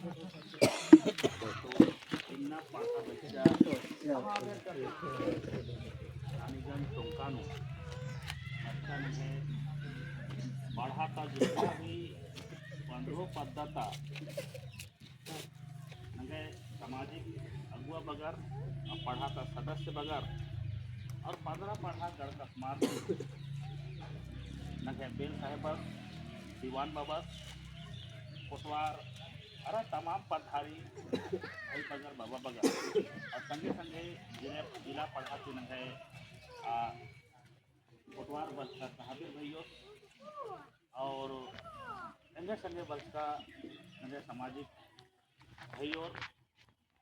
तो इन्ना पाठा बच्चा अनिगन टोंकानो अच्छा है पढ़ाता जितना भी पंद्रह पद्धता नगे सामाजिक अगुआ बगर और पढ़ाता सदस्य बगर और 15 पढ़ा गढ़ मार नगे बेल साहेब दीवान बाबा कोटवार अरे तमाम पधारी भाई बगर बाबा बगर और संगे संगे जिला पढ़ाती नगे कोटवार बस का साहबी भैया और संगे संगे बस का नगे सामाजिक भैया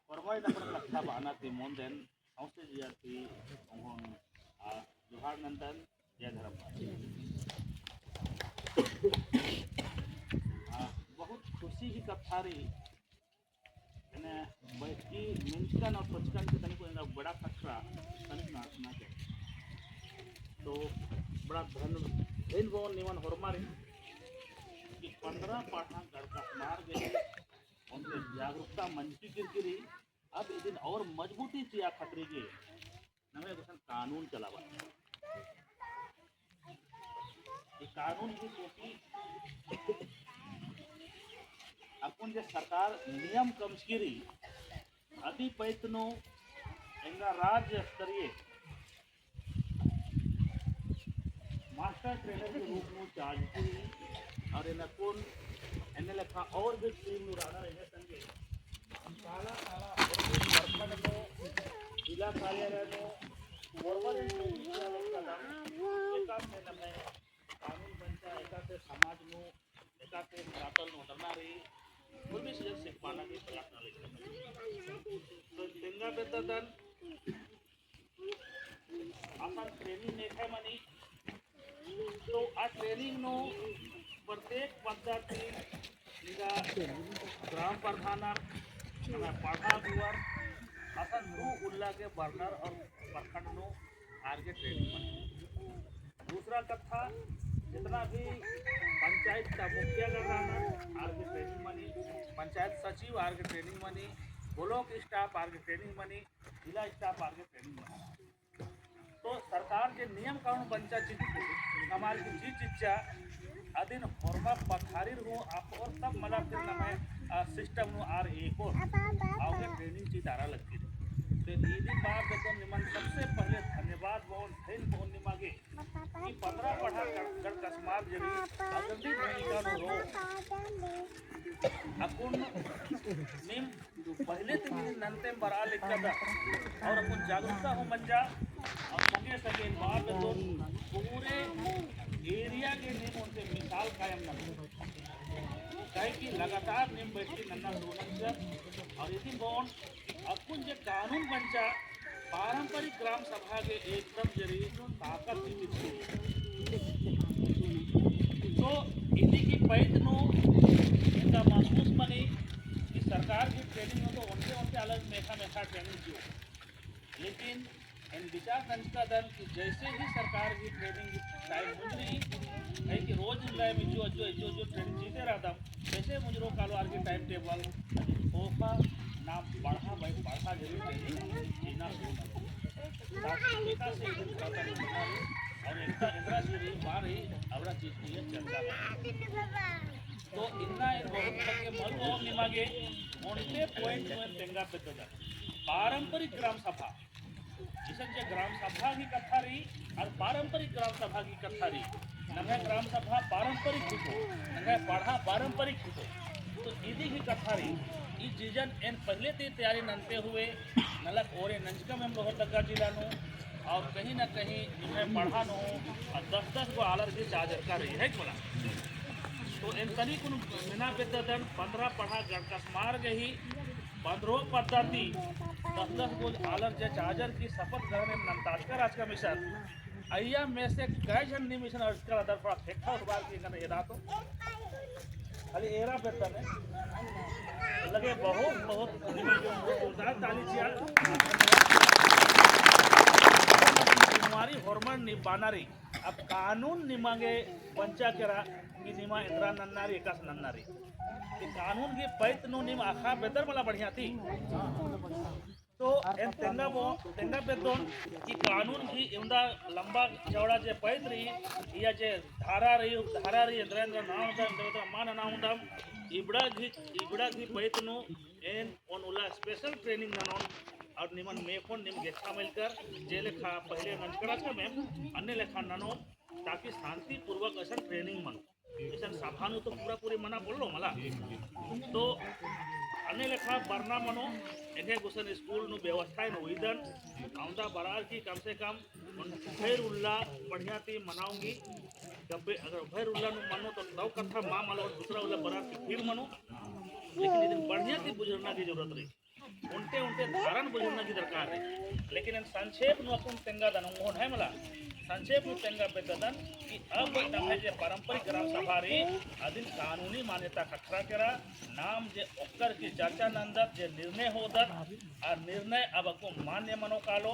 और वही नंबर लखा बाना थी मोंदेन औसे जिया थी जोहार नंदन जय धर्म बहुत खुशी की कथा रही बैठी मिंचकन और पचकन के तनिक बड़ा खतरा तनिक ना के तो बड़ा धन वो निवन होरमारी कि 15 पाठा गड़का मार गए उनसे जागरूकता मंच की गिरगिरी अब इस दिन और मजबूती से खतरे के नवे कानून चलावा ये कानून की कोटी अपन जे सरकार नियम कमस्किरी अति पैतनो एंगा राज्य स्तरीय मास्टर ट्रेनर के रूप में चार्ज की और इन कौन इन लेखा और भी टीम उड़ाना रहने संगे साला साला वर्कमैन को जिला कार्यालय में फॉरवर्ड एका से नमे कानून बनता एका से समाज नु एका से सनातन नु डरना रही कोई भी चीज से पाना के खिलाफ ना लेके तो तेंगा बेतदन अपन ट्रेनिंग ने है मनी तो आ ट्रेनिंग नो प्रत्येक पद्धति निगा ग्राम प्रधान पाठा दुआर असन रू उल्ला के बर्नर और प्रखंड नो आर के ट्रेनिंग मनी दूसरा कथा जितना भी पंचायत का मुखिया गणाना आर के ट्रेनिंग मनी पंचायत सचिव आर के ट्रेनिंग मनी ब्लॉक स्टाफ आर के ट्रेनिंग मनी जिला स्टाफ आर के ट्रेनिंग मनी तो सरकार के नियम कानून बंचा चीज हमारी की चीज इच्छा अधीन फॉर्मा पखारी रहूं आप और सब मला फिर ना मैं सिस्टम नु आर एक और आगे ट्रेनिंग की धारा लगती है तो दीदी बात तो निमन सबसे पहले धन्यवाद बहुत दिन बहुत निमागे कि 15 पढ़ा कर कसमार जरी अगंदी भूमिका नो रो अपुन निम पहले तो नंते बरा लिखा था और अपन जागरूकता हो बन जा और संगे संगे बात तो पूरे एरिया के नियम उनसे मिसाल कायम न कहे कि लगातार नियम बैठी नन्ना सोनन और इसी बॉन्ड अपुन जो कानून बंचा पारंपरिक ग्राम सभा के एकदम जरी ताकत तो इसी की पैद नो इनका महसूस बनी कि सरकार की ट्रेनिंग हो तो उनसे अलग मेखा ट्रेनिंग की लेकिन इन विचार संस्था दल की जैसे ही सरकार की ट्रेनिंग टाइम गुजरी है कि रोज में जो ट्रेनिंग जीते रहता वैसे मुझे कालो आर के टाइम टेबल ओपा ना बढ़ा भाई बढ़ा जरूर ट्रेनिंग जीना से और इंदिरा जी बार ही अवरा चीज की चर्चा तो इतना बहुत के मल और निमागे उनके पॉइंट में तेंगा पे पारंपरिक ग्राम सभा जिससे ग्राम सभा की कथा रही और पारंपरिक ग्राम सभा की कथा रही नंगे ग्राम सभा पारंपरिक हो नंगे पढ़ा पारंपरिक हो तो दीदी की कथा रही इस जीजन इन पहले से तैयारी ननते हुए नलक और नंजकम हम लोहरदगा जिला नो और कहीं ना कहीं जिन्हें पढ़ा नो और 10-10 को आलर की चार्जर कर रही है बोला तो इन सभी को बिना बेदन 15 पढ़ा गणकस मार गई 15 पद्धति 10-10 को आलर जे चार्जर की शपथ करने नंताजकर आज का मिशन अय्या में से कई जन मिशन और इसका आधार थोड़ा फेंका उस बार की करने एरा तो खाली एरा बेहतर है लगे बहुत जोरदार ताली चिया हमारी हॉर्मोन निभाना रही अब कानून निमांगे पंचा केरा की निमा इंद्रा नन्नारी एकास नन्नारी कि कानून की पैत नु निम आखा बेदर मला बढ़िया थी तो एन तेंगा बेदोन कि कानून की इंदा लंबा चौड़ा जे पैत रही या जे धारा रही इंद्रेंद्र नाम दा मान ना उंडम इबड़ा की पैत नु एन ओन उला स्पेशल ट्रेनिंग ननोन और निमन मेफोन निम गेछा मिलकर जे लेखा पहले नंचकड़ा का मैम अन्य लेखा ननो ताकि शांति पूर्वक ऐसा ट्रेनिंग मनो ऐसा सभानु तो पूरा पूरी मना बोल लो मला तो अन्य लेखा बरना मनो एके गुसन स्कूल नु व्यवस्था नु इधन आउंदा बरार की कम से कम भैर उल्ला बढ़िया थी मनाऊंगी कभी अगर भैर उल्ला नु मनो तो दो कथा मां मालो दूसरा उल्ला बरार की फिर मनो लेकिन इधन बढ़िया थी बुजुर्गना की जरूरत रही उनते धारण बुझुना की दरकार है लेकिन संक्षेप नु अपन तेंगा दन है मला संक्षेप नु तेंगा बेदन कि अब नमे जे पारंपरिक ग्राम सभा रे अदिन कानूनी मान्यता खतरा करा नाम जे ओकर की चर्चा नंदत जे निर्णय होदत और निर्णय अब को मान्य मनो कालो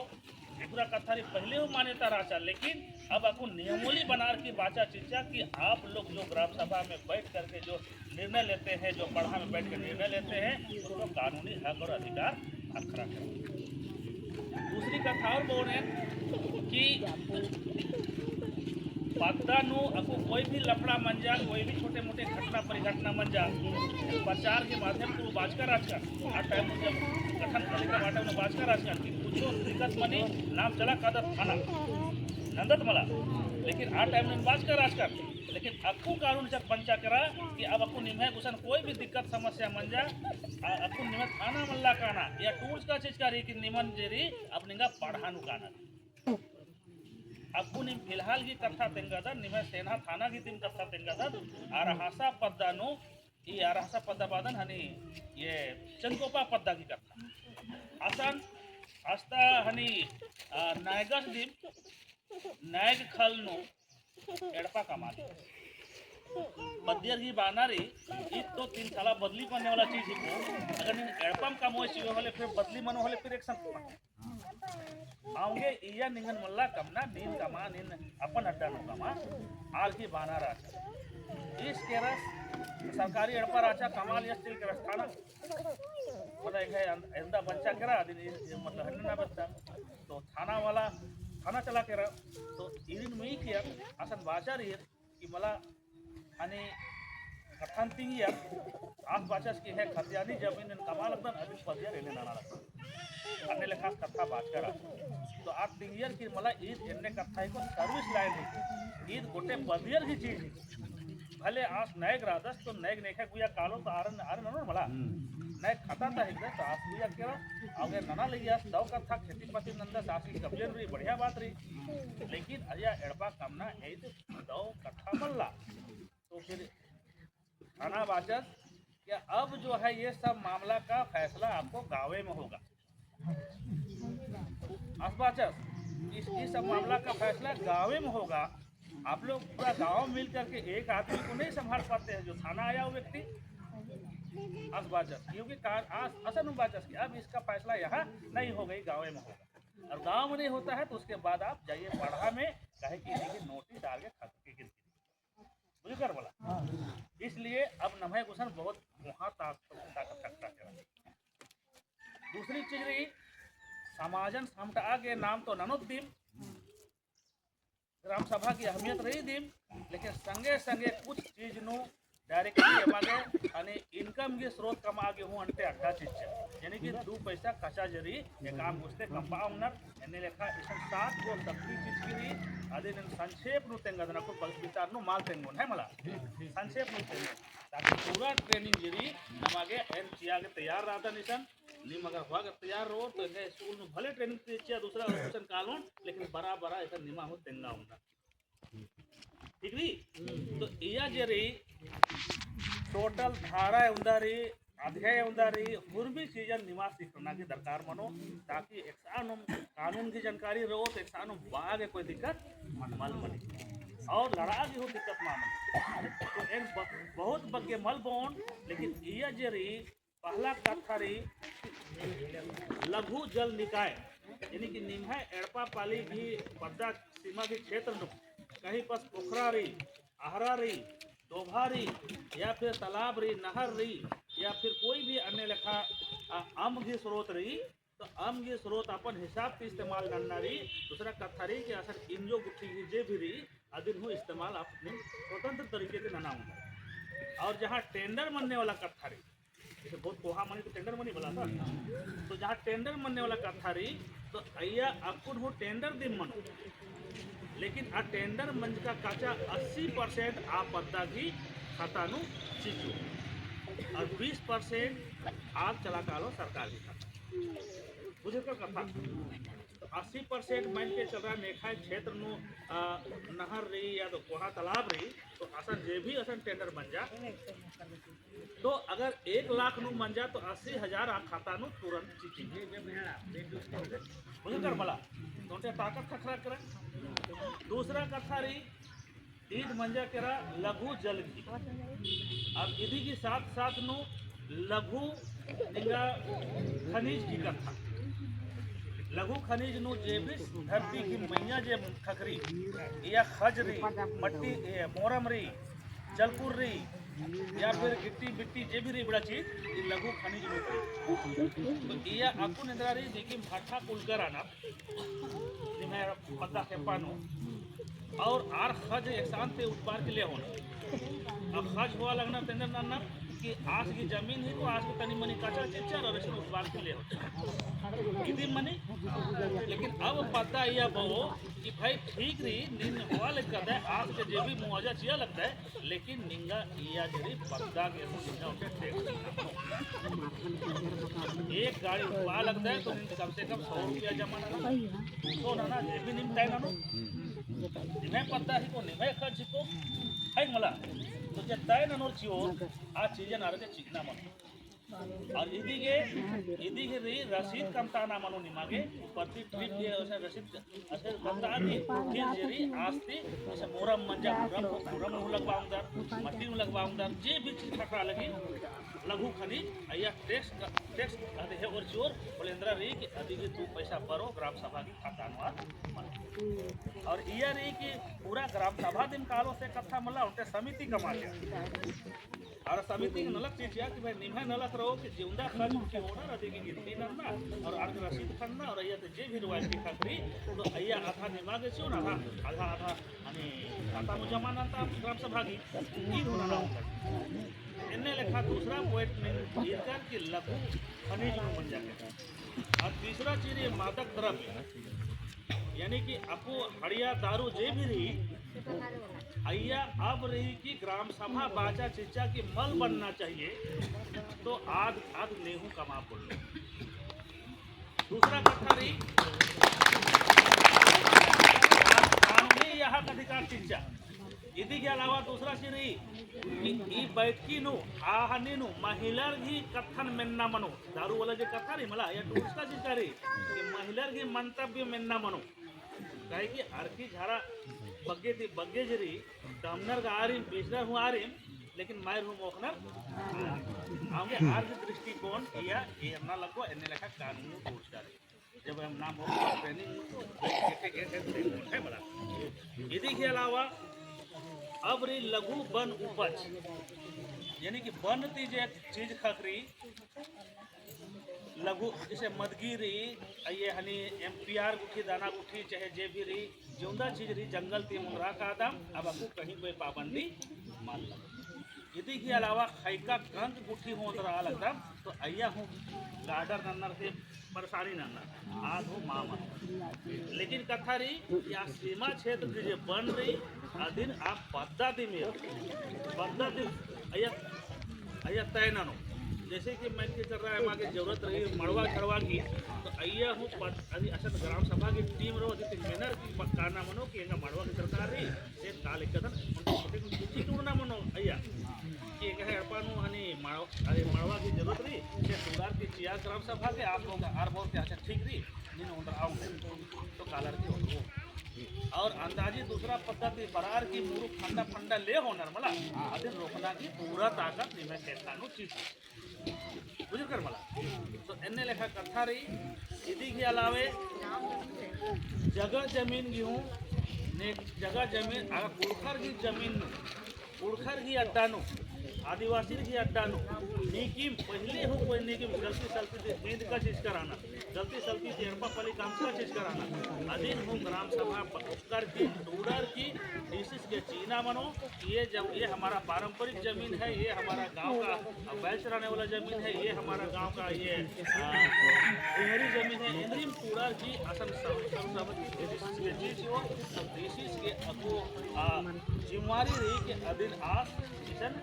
पूरा कथा रे पहले वो मान्यता राचा लेकिन अब आपको नियमोली बनार की बाचा चिंचा कि आप लोग जो ग्राम सभा में बैठ करके जो निर्णय लेते हैं जो पढ़ा में बैठ कर निर्णय लेते हैं उसको कानूनी हक और अधिकार अखरा करें। दूसरी कथा और बोल रहे कि पत्तानु आपको कोई भी लफड़ा मंजा कोई भी छोटे मोटे घटना परिघटना मंजा प्रचार के माध्यम से वो बाजका राजकर हर टाइम जब गठन करने का बाटे उन्हें बाजका राजकर की कुछ दिक्कत मनी नाम चला कादर थाना नंदत मला लेकिन आ टाइम में बाजका राजकर लेकिन अक्कू कानून जब पंचा करा कि अब अक्कू निमय गुसन कोई भी दिक्कत समस्या मंजा अक्कू निमय थाना मल्ला काना या टूल्स का चीज करी कि निमन जेरी अपने पढ़ानु काना अक्कू निम फिलहाल की कथा तेंगदा निमय सेना थाना की टीम कथा तेंगदा आरहासा पद्दानु ई आरहासा पद्दाबादन हनी ये चंदकोपा पद्दा की कथा आसान आस्ता हनी नायगस दीप नायक खलनु एड़पा कमाली मध्यर की बानारी इत तो 3 साल बदली करने वाला चीज है अगर इन एड़पम का मोह चाहिए वाले फिर बदली मनो वाले फिर एक संग आऊंगे इया निंगन मल्ला कमना नीन कमा नीन अपन अड्डा नु कमा आल की बाना राचा इस केरस सरकारी एड़पा राचा कमाल या स्टील केरस थाना मतलब एक है इंदा बच्चा करा दिन मतलब हन्ना बच्चा तो थाना वाला थाना चला के तो इरिन मी किया असन बाजार ये कि मला आणि कथान तिंग या आस बाचास की है खतियानी जमीन कमाल एकदम अभी पदिया रहने नाना लगता अन्य लेखा कथा बात करा तो आप तिंगियर की मला ईद इन्ने कथा को सर्विस लाइन है ईद गोटे पदियर की चीज भले आस नएग रादस तो नएग नेखे गुया कालो तो आरन आरन न मला नए खाता था एकदम तो आस गुया केरा आगे नना लिया दव कथा खेती पाती नंदा सासी कब्जन रही बढ़िया बात रही लेकिन अया एड़पा कामना ए तो दव कथा मल्ला तो फिर थाना बाचस क्या अब जो है ये सब मामला का फैसला आपको गाँवे में होगा आसबाचस इस सब मामला का फैसला गाँवे में होगा आप लोग पूरा गाँव मिल करके एक आदमी को नहीं संभाल पाते हैं जो थाना आया वो व्यक्ति आसबाचस क्योंकि असन बाचस की अब इसका फैसला यहाँ नहीं हो गई गाँव में होगा और गाँव में नहीं होता है तो उसके बाद आप जाइए पढ़ा में कहे कि नोटिस डाल के खत्म की मुझे कर बोला इसलिए अब नमय गुसन बहुत वहाँ ताकत रखता है। दूसरी चीज रही समाजन समटा के नाम तो ननोद्दीम ग्राम सभा की अहमियत रही दीम लेकिन संगे संगे कुछ चीज नु डायरेक्टली एमागे आणि इनकम के स्रोत कमागे हूँ अंटे अड्डा चीज यानी कि 2 पैसा कचा जरी ये काम घुसते कंपाउंडर एने लेखा इसन 7 को सबकी चीज की रही अदे संक्षेप नु तेंगदन को विचार नु माल तेंगोन है मला संक्षेप नु तेंगोन ताकि पूरा ट्रेनिंग जरी नमागे एन चिया के तैयार रहता निसन निम अगर हुआ के तैयार रहो तो ये स्कूल में भले ट्रेनिंग चिया दूसरा ऑप्शन कालोन लेकिन बड़ा बड़ा ऐसा निमा हो तेंगा होगा ठीक री तो इया जरी टोटल धारा उंदारी अध्याय उंदारी हुर भी चीजन निवास करना की दरकार मनो ताकि एक कानून की जानकारी रहो तो एक बागे कोई दिक्कत मल बनी और लड़ा की हो दिक्कत मामन तो एक बहुत बग्गे मल बोन लेकिन इया जरी पहला कथा रही लघु जल निकाय यानी कि निम्हा एड़पा पाली की पद्दा सीमा के क्षेत्र में कहीं पर पोखरा रही आहरा रही डोभा रही या फिर तालाब रही, नहर रही या फिर कोई भी अन्य लेखा अम्ब की स्रोत रही, तो अम्ब की स्रोत अपन हिसाब से इस्तेमाल करना रही। दूसरा कथा रही कि असल इंजो गुट्ठी की जे भी रही अदिन हो इस्तेमाल अपने स्वतंत्र तरीके से नना होगा। और जहाँ टेंडर बनने वाला कथा रही, जैसे बहुत कोहा मनी तो टेंडर मनी बोला था, तो जहाँ टेंडर बनने वाला कथा रही तो अय्या अकुन हो टेंडर दिन मनो, लेकिन आ टेंडर मंच का काचा 80% आ पद्दा की खातानु चीजू और 20% आप चला कालो सरकार की खाता बुझे कर कथा। तो 80% मान के चल रहा नेखाय क्षेत्र नु नहर रही या तो कोहा तालाब रही, तो असन जे भी असन टेंडर बन जा, तो अगर 1 लाख नु बन जा तो 80,000 आ खाता नु तुरंत चीची बुझे कर भला तो ताकत खखरा करे। दूसरा कथा रही ईद मंजा केरा लघु जल की। अब इधी के साथ साथ नु लघु निगा खनिज की कथा। लघु खनिज नु जे भी धरती की मैया जे खखरी या खजरी मट्टी मोरम रही जलपुर रही या फिर गिट्टी बिट्टी जे भी रही बड़ा चीज ये लघु खनिज नु तो ये आपको निंद्रा रही देखिए भाठा कुलकर आना जिन्हें पता के पानो और आर खज एक शांत से उत्पाद के लिए होना। अब खज हुआ लगना टेंडर ना कि आज की जमीन ही तो आज को तनी मनी काचा चिच्चर और इसमें उत्पाद के लिए होता कितनी मनी। लेकिन अब पता यह बहु कि भाई ठीक रही नींद हुआ लगता है आज के जो भी मुआवजा चाहिए लगता है, लेकिन निंगा या जरी पत्ता के एक गाड़ी उत्पाद लगता है तो कम से कम 100 रुपया जमा ना तो ना जे भी निम्न ना निम्न पत्ता ही को निम्न खर्च को है मला तो जब तय नोर चियो आ चीजें ना रहे चिकना मन और इदी के री रसीद कमता ना मनो निमागे प्रति ट्रिप ये ऐसा रसीद ऐसे कमता नहीं फिर जेरी आस्ती ऐसे मोरम मंजा मोरम नु लगवाऊंगा मट्टी नु लगवाऊंगा जे भी चीज खकरा लगी लघु खनिज या टैक्स आते है और जोर बोलेंद्रा री कि अधिक तू पैसा भरो ग्राम सभा की खाता अनुवाद और ये री कि पूरा ग्राम सभा दिन कालो से कथा मला उनके समिति कमा लिया और समिति नलक चीज कि भाई निम्न नलक रहो कि जिंदा खर्च के होना अधिक गिनती करना और अर्ध रसीद करना और ये जे भी रवायती खकरी तो अय्या आधा निमागे छो ना आधा आधा आणि खाता मु जमा ना ग्राम सभा की ई होना ना इन्ने लेखा दूसरा पॉइंट में इनका कि लघु खनिज बन जाके और तीसरा चीज ये मादक द्रव्य यानी कि अपू हड़िया दारू जे भी रही अय्या अब रही कि ग्राम सभा बाचा चिच्चा की मल बनना चाहिए तो आग आग नेहू कमा बोल लो। दूसरा कथा रही कानूनी यहाँ अधिकार चिच्चा इदी के अलावा दूसरा चीज रही कि बैठकी नु आहनी नु महिलार की कथन मेन्ना मनो दारू वाला जो कथा रही मला या दूसरा चीज का रही कि महिलार की मंतव्य मेन्ना मनो कहे कि अर्की झारा बग्गे जरी दमनर का आ रही बेचनर हूँ आ रही लेकिन मायर हूँ मोखनर आगे आर्थ दृष्टिकोण या ये ना लगो इन्हें लिखा कानूनी कोर्स का जब हम नाम हो ट्रेनिंग है बड़ा। यदि के अलावा अब रही लघु वन उपज यानी कि वन ती जो चीज खकरी लघु जैसे मदगी रही ये हनी MPR गुठी दाना गुठी चाहे जे भी रही जिंदा चीज रही जंगल ती मुंगरा का आदम अब आपको कहीं कोई पाबंदी मान लो। यदि के अलावा खैका कंक गुठी हो रहा लगता तो अय्या हूँ गार्डर नन्नर से परेशानी नन्नर आज हो मामा लेकिन कथा रही या सीमा क्षेत्र की जो बन रही अधीन आप पद्धति में अय्या तय ना जैसे कि मैं क्या कर रहा है आगे जरूरत रही मड़वा खड़वा की तो अय्या हूँ असल ग्राम सभा की टीम रहो जैसे मेनर कारना मनो कि मड़वा की सरकार रही से काल एक कदम ना मनो अय्या कि कहे अपन हनी मड़वा की जरूरत रही से सुधार की चिया ग्राम सभा के आप लोग आर बहुत अच्छा ठीक रही जिन्हें उधर आऊँगे तो कालर की और अंदाजी दूसरा पद्धति बरार की मुरु फंडा फंडा ले होनर मला अधीन रोकना की पूरा ताकत निमे कहतानु चीज बुझ कर मला तो इन्ने लेखा कथा रही इदी के अलावे जगह जमीन गेहूँ ने जगह जमीन अगर पुरखर की जमीन उड़खर ही अड्डानो आदिवासी ही अड्डानो नीकिम पहले हो कोई नीकिम गलती सलती नींद का चीज कराना गलती सलती देरपा पली काम का चीज कराना अधीन हो ग्राम सभा उपकर की टूडर की डिसिस के चीना मनो ये हमारा पारंपरिक जमीन है, ये हमारा गांव का बैल चराने वाला जमीन है, ये हमारा गांव का ये हरी जमीन है। इंद्रिम टूडर की असम सर्वसम्मति डिसिस के चीज हो सब डिसिस के अको जिम्मेवारी रही के अधीन आस मिशन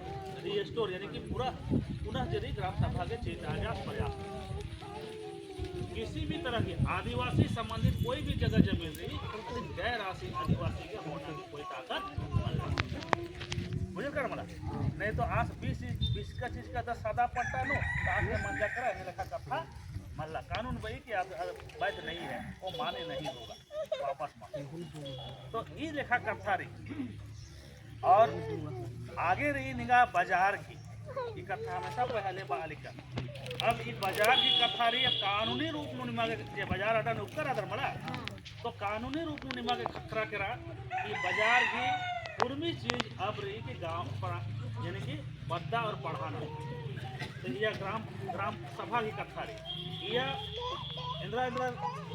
रिस्टोर यानी कि पूरा पुनः जरी ग्राम सभा के चेताया प्रयास किसी भी तरह की आदिवासी संबंधित कोई भी जगह जमीन रही गैर आदिवासी के होने की कोई ताकत मुझे कर मला नहीं तो आज 20 का चीज का 10 सादा पट्टा नो तो आज में मंजा करा है लिखा कथा मल्ला कानून वही कि आप वैध नहीं है वो माने नहीं होगा वापस माने तो ये लिखा कथा रही और आगे रही निगाह बाजार की ये कथा हमेशा पहले बालिका अब ये बाजार की कथा रही कानूनी रूप में निमा के बाजार अड्डा ने उपकर आदर मरा तो कानूनी रूप में निमा के खतरा करा कि बाजार की पूर्वी चीज अब रही कि गांव पर यानी कि बद्दा और पढ़ाना तो यह ग्राम सभा की कथा रही यह इंदिरा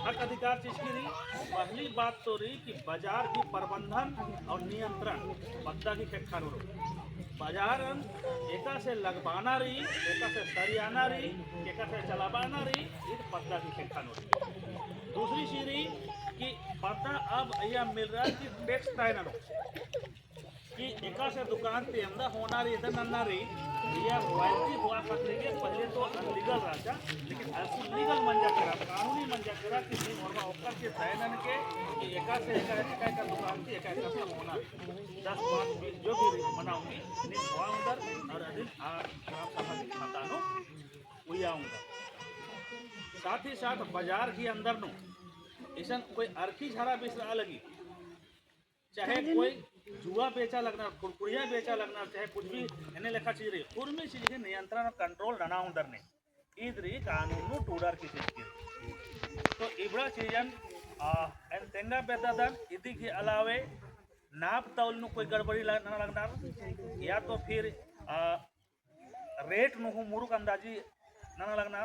हक अधिकार चीज की रही पहली बात तो रही कि बाजार की प्रबंधन और नियंत्रण बद्दा की खेखान बाजार एका से लगवाना रही एका से सरियाना रही एका से चलावाना रही ये पद्दा की खेखान दूसरी चीज रही कि पद्दा अब यह मिल रहा है कि टैक्स टाइनर कि एका से दुकान पे अंदर होना रही इधर नन्ना रही यह रॉयल्टी हुआ सकते के पहले तो अनलीगल राजा लेकिन ऐसा लीगल मंजा करा कानूनी मंजा करा कि नहीं और ओकर के टाइनन के कि एका से एका का दुकान की एका से होना 10 5 20 जो भी मनाऊंगी नहीं हुआ उधर और अधीन ग्राम सभा की खातानो हुई आऊंगा साथ ही साथ बाजार के अंदर नो ऐसा कोई अर्थी झरा बेचना लगी चाहे कोई जुआ बेचा लगना कुरकुरिया बेचा लगना चाहे कुछ भी इन्हें लिखा चीज रही पूर्वी चीज के नियंत्रण और कंट्रोल डना उधर ने ईद रही कानून टूडर की चीज की तो इबड़ा चीजन एन तेंगा बेदादन इदी के अलावे नाप तौल नु कोई गड़बड़ी ना लगना या तो फिर रेट नु मुरुक अंदाजी ना लगना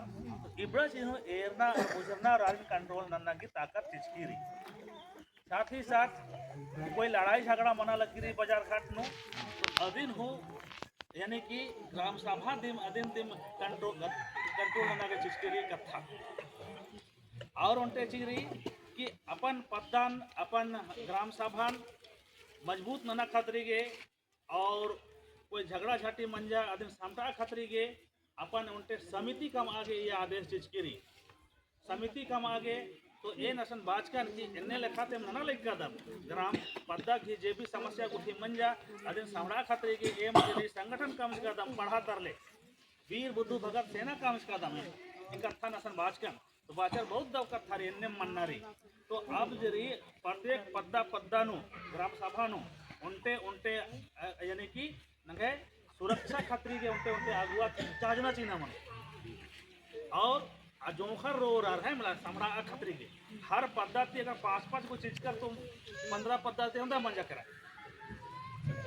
इबड़ा चीज एरना गुजरना और कंट्रोल नन्ना की ताकत चीज की रही साथ ही साथ कोई लड़ाई झगड़ा मना लगी रही बाजार घाट नो तो अधीन हो यानी कि ग्राम सभा दिम अधीन दिम कंट्रोल नना के चीज के लिए कथा और उनते चीज रही कि अपन पद्दान अपन ग्राम सभा मजबूत नना खतरी गे और कोई झगड़ा झाटी मंजा अधीन समता खतरी गे अपन उनते समिति कम आगे ये आदेश चीज की रही समिति कम आगे तो ये नसन बाजकर कि इन्ने लेखाते मना लेख कदम ग्राम पद्दा की जे भी समस्या उठी मंजा अदिन सामड़ा खतरे की ए मजरी संगठन कम कदम पढ़ा तरले वीर बुद्धू भगत सेना कम कदम इकट्ठा नसन बाजकर तो बाचर बहुत दव कथा रे इन्ने मन्ना रे तो अब जरी प्रत्येक पद्दा नु ग्राम सभा नु उनते यानी कि नंगे सुरक्षा खतरी के उनते आगुआ चाजना चीना मन और जोखर रो रहा है मतलब समड़ा खतरी के हर पद्धति अगर 5-5 को चीज कर तो 15 पद्धति होता मंजा करा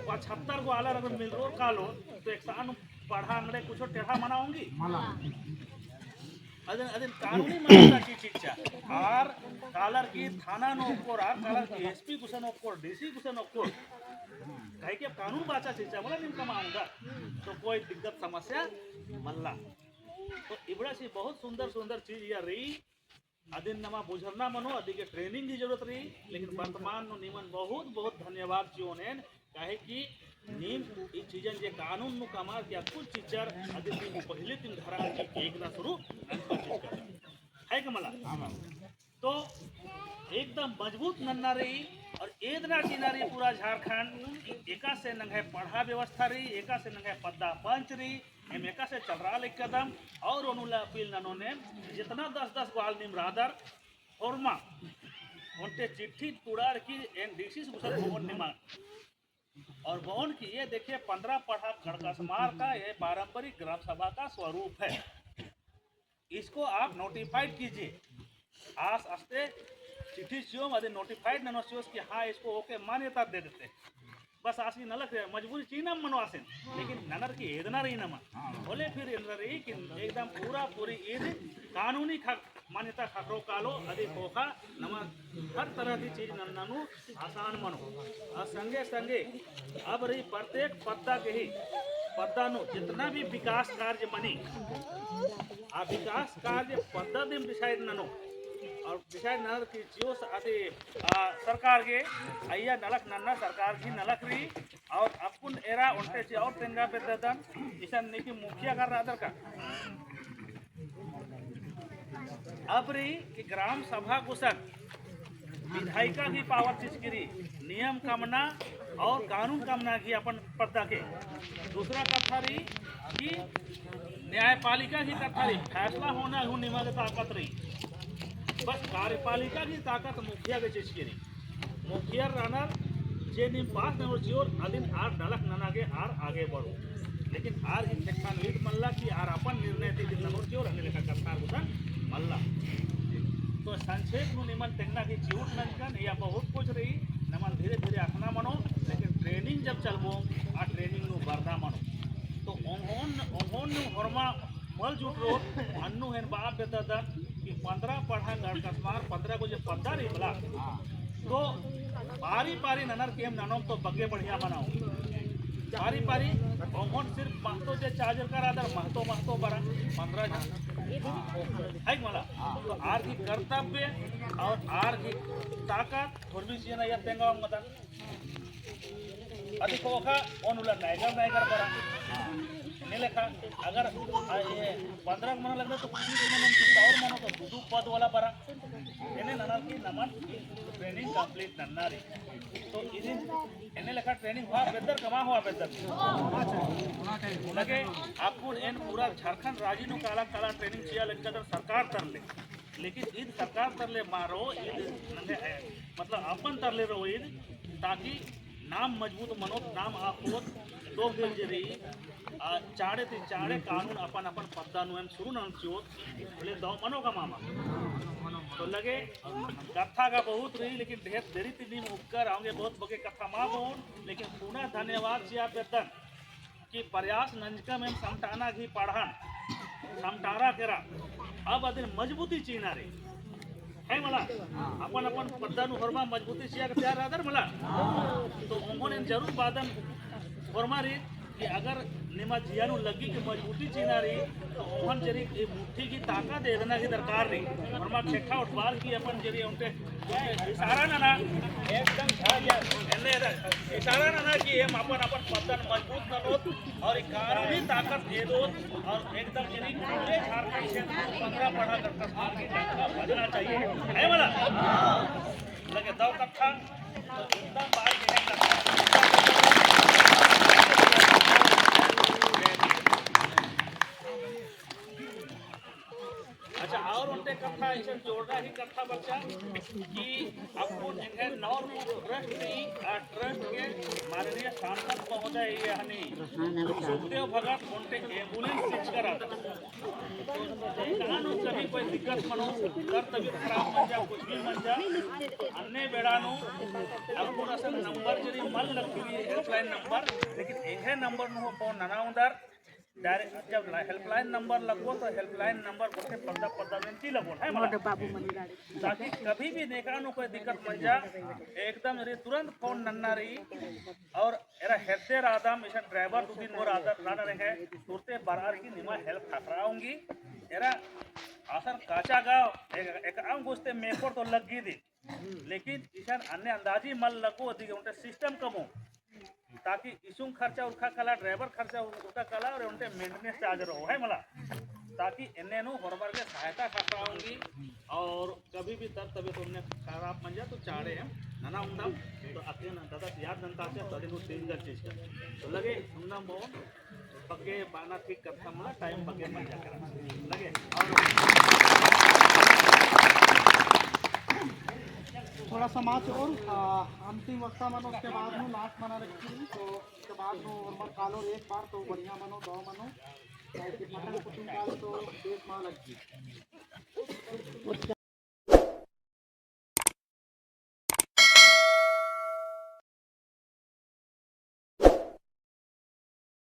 75 को आला अगर मिल रो कालो तो एक साल पढ़ा अंगड़े कुछ टेढ़ा मनाऊंगी अदन अदन कानूनी मना की चीज और कालर की थाना नो ओकोर और कालर की एसपी कुसन ओकोर डीसी कुसन ओकोर कहे कि कानून बाचा चीज बोला निम कमाऊंगा तो कोई दिक्कत समस्या मल्ला तो इबड़ा से बहुत सुंदर चीज यह रही अदिन नमा बुझरना मनो अधिक ट्रेनिंग की जरूरत रही लेकिन वर्तमान नो निमन बहुत धन्यवाद जीवन काहे कि नीम ई चीजन जे कानून नु कमाल के कुछ चीजर अधिन दिन पहले दिन धरा की एक ना शुरू है कमला तो एकदम मजबूत नन्ना रही और एदना चिनारी पूरा झारखंड एका से नंगे पढ़ा व्यवस्था रही एका से नंगे पद्दा पंच रही हम एका से चल रहा एक कदम और अनुला पील ननो ने जितना 10-10 ग्वाल निमरादर फॉर्मा उनते चिट्ठी तुड़ार की एनडीसी से गुसर भवन निमान और भवन की ये देखिए 15 पढ़ा गणकस्मार का ये पारंपरिक ग्राम सभा का स्वरूप है इसको आप नोटिफाइड कीजिए आस आस्ते चिट्ठी चियो नोटिफाइड ननो कि हाँ इसको ओके मान्यता दे देते बस आसी नलक मजबूरी चीना मनो आसेन लेकिन ननर की एदना रही नमा बोले फिर रही कि एकदम पूरा पूरी ईद कानूनी मान्यता खकरो कालो अधिक होका नमा हर तरह की चीज नन्ननु आसान मनो और संगे संगे अब रही प्रत्येक पद्दा के ही पद्दा नु जितना भी विकास कार्य बनी आ विकास कार्य पद्दा दिन डिसाइड ननो और डिसाइड नलक की जियो अति सरकार के अय्या नलक नन्ना सरकार की नलक रही और अपुन एरा उनते ची और तेंगा पे ददन ईशान नीति मुखिया कर रहा का अब रही कि ग्राम सभा कुशल विधायिका की पावर चिचगिरी नियम कामना और कानून कामना की अपन पद्दा के दूसरा कथा रही कि न्यायपालिका की कथा रही फैसला होना हूँ निमा की ताकत रही बस कार्यपालिका की ताकत मुखिया के चिचगिरी मुखिया रनर जे निम पास न जियोर अदिन आर डलक नना के आर आगे बढ़ो लेकिन आर ही ठेकान लीड मल्ला की आर अपन निर्णय थी दिन नोट जियोर हने लेखा करतार गुसन मल्ला तो संक्षेप नु निमन टेंगना की जीवट ननकन या बहुत कुछ रही नमन धीरे धीरे आखना मनो लेकिन ट्रेनिंग जब चलबो आ ट्रेनिंग नु बरदा मनो तो ओन हरमा मल जुट रो अन्नु हेन बाप बेदा कि 15 पढ़ा गड़कस्मार 15 को जो पद्दा रही बोला तो पारी पारी ननर केम ननोम तो बगे बढ़िया बनाओ पारी पारी ओमन सिर्फ महतो जे चार्जर कर आदर महतो बरा 15 जन है मला तो आर की कर्तव्य और आर की ताकत थोड़ी सी ना या तेंगा मत अधिक होगा ओनुला नाइगर बरा नहीं लेखा अगर ये 15 मन लगता तो 30 मन और मनो तो दू पद वाला बरा एने ननर की नमन ट्रेनिंग कंप्लीट नन्ना रे तो इदिन एने लेखा ट्रेनिंग हुआ बेहतर कमा हुआ बेहतर लगे आपको एन पूरा झारखंड राज्य नु काला काला ट्रेनिंग किया लगता सरकार तर ले लेकिन ईद सरकार तर ले मारो ईद मतलब अपन तर ले रहो ईद ताकि नाम मजबूत मनो नाम आपको दो फिर जरी चाड़े ते चाड़े कानून अपन अपन पद्दा नु शुरू न चियो बोले दो मनो का मामा तो लगे कथा का बहुत रही लेकिन ढेर देरी तीन उपकर आओगे बहुत बगे कथा माँ बोल लेकिन पुनः धन्यवाद चिया बेतन कि प्रयास नंजका में समटाना घी पढ़न समटारा करा अब अदिन मजबूती चीना रे है मला अपन अपन पद्दा नु हरमा मजबूती चिया के तैयार आदर मला तो उन्होंने जरूर बादन फरमा रे कि अगर निमा जियानु लगी कि मजबूती चीना रही तो ओहन जरी मुट्ठी की ताकत दे देना की दरकार रही फरमा ठेका उठवार की अपन जरी उनके इशारा ना एकदम इशारा ना कि हम अपन पद्दा मजबूत न हो और कानूनी ताकत दे दो और एकदम जरी पूरे झारखंड से 15 पढ़ा करता की टंका बजना चाहिए है वाला लगे दो कथा तो एकदम बात नहीं करता अच्छा और उनके कथा ऐसे जोड़ना ही कथा बच्चा कि आपको इन्हें नॉर्म ट्रस्ट के माननीय सांसद महोदय ये हनी सुखदेव भगत उनके एम्बुलेंस सिच कर आता तो कभी कोई दिक्कत मनो कर तबीयत खराब मन जा कुछ भी मन जा अन्य बेड़ानो आपको असल नंबर जरी मल लगती है हेल्पलाइन नंबर लेकिन इन्हें नंबर नु हो ननाउंदर डायरेक्ट जब हेल्पलाइन नंबर लगो तो हेल्पलाइन नंबर बोलते पद्दा विनती लगो है ताकि कभी भी नेकानो कोई दिक्कत बन जा एकदम रे तुरंत फोन नन्ना रही और एरा हेडे आदम ऐसा ड्राइवर 2 दिन मोर आदर लाना रहे तुरते बरार की निमा हेल्प खतराऊंगी एरा आसर काचा गाँव एक आम गोस्ते मेकोर तो लग गई थी लेकिन ईशान अन्य अंदाजी मल लगो अधिक उनके सिस्टम कमो ताकि इसुम खर्चा उनका कला ड्राइवर खर्चा उनका कला और उनके मेंटेनेंस चार्ज रहो है मला ताकि इन्हें हरबार के सहायता खतराऊंगी और कभी भी तर तभी तो उन्हें खराब मन जा तो चाड़े हम नाना उन्ना तो अकेले ना दादा याद जनता से तभी वो तीन चीज का तो लगे उन्ना मोहन पके बाना ठीक करता मला टाइम पके मन जा करा लगे और थोड़ा समाज और अंतिम वक्ता मनो उसके बाद में लास्ट मना रखी तो उसके बाद में और कालो एक बार तो बढ़िया मनो 2 मनो मटन कुछ कालो तो 1 माह लग गई।